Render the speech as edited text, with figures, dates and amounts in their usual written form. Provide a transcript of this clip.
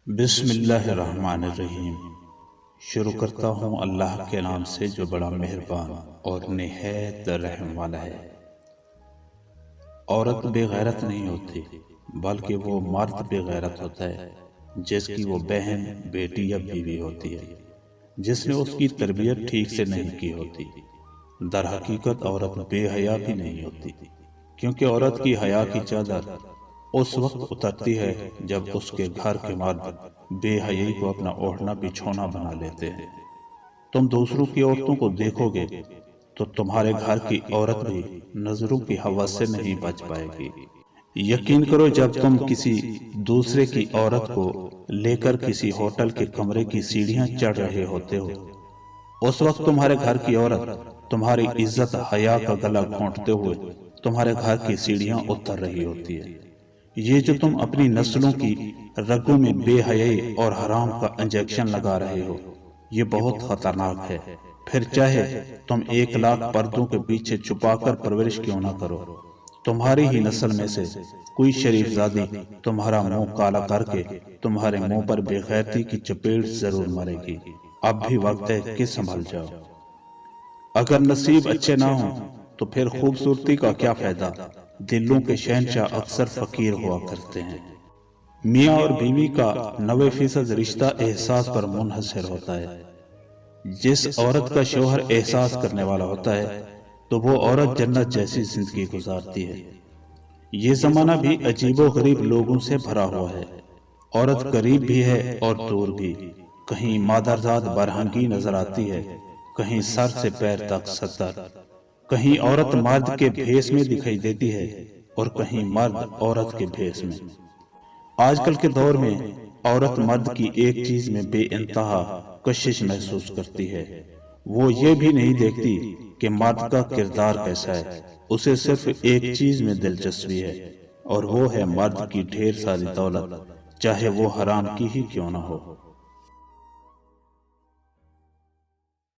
بسم اللہ الرحمن الرحیم۔ شروع کرتا ہوں اللہ کے نام سے جو بڑا مہربان اور نہایت رحم والا ہے۔ عورت بے غیرت نہیں ہوتی بلکہ وہ مرد بے غیرت ہوتا ہے جس کی وہ بہن، بیٹی یا بیوی ہوتی ہے، جس نے اس کی تربیت ٹھیک سے نہیں کی ہوتی۔ در حقیقت عورت بے حیا بھی نہیں ہوتی، کیونکہ عورت کی حیا کی چادر اس وقت اترتی ہے جب اس کے گھر کے مرد بے حیائی کو اپنا اوڑھنا بچھونا بنا لیتے ہیں۔ تم دوسروں کی عورتوں کو دیکھو گے تو تمہارے گھر کی عورت بھی نظروں کی ہوس سے نہیں بچ پائے گی۔ یقین کرو، جب تم کسی دوسرے کی عورت کو لے کر کسی ہوٹل کے کمرے کی سیڑھیاں چڑھ رہے ہوتے ہو، اس وقت تمہارے گھر کی عورت تمہاری عزت حیا کا گلا گھونٹتے ہوئے تمہارے گھر کی سیڑھیاں اتر رہی ہوتی ہے۔ یہ جو تم اپنی نسلوں کی رگوں میں بے حیائی اور حرام کا انجیکشن لگا رہے ہو، یہ بہت خطرناک ہے۔ پھر چاہے تم 1,00,000 پردوں کے پیچھے چھپا کر پرورش کیوں نہ کرو، تمہاری ہی نسل میں سے کوئی شریف زادی تمہارا منہ کالا کر کے تمہارے منہ پر بے غیرتی کی چپیڑ ضرور مارے گی۔ اب بھی وقت ہے کہ سنبھل جاؤ۔ اگر نصیب اچھے نہ ہوں تو پھر خوبصورتی کا کیا فائدہ؟ دلوں کے شہنشاہ اکثر فقیر ہوا کرتے ہیں۔ میاں اور بیوی کا 90% رشتہ احساس پر منحصر ہوتا ہے۔ جس عورت کا شوہر احساس کرنے والا ہوتا ہے تو وہ عورت جنت جیسی زندگی گزارتی ہے۔ یہ زمانہ بھی عجیب و غریب لوگوں سے بھرا ہوا ہے۔ عورت قریب بھی ہے اور دور بھی۔ کہیں مادرزاد برہنگی نظر آتی ہے، کہیں سر سے پیر تک ستر، کہیں عورت مرد کے بھیس میں دکھائی دیتی ہے اور کہیں مرد عورت کے بھیس میں۔ آج کل کے دور میں عورت مرد کی ایک چیز میں بے انتہا کشش محسوس کرتی ہے، وہ یہ بھی نہیں دیکھتی کہ مرد کا کردار کیسا ہے۔ اسے صرف ایک چیز میں دلچسپی ہے اور وہ ہے مرد کی ڈھیر ساری دولت، چاہے وہ حرام کی ہی کیوں نہ ہو۔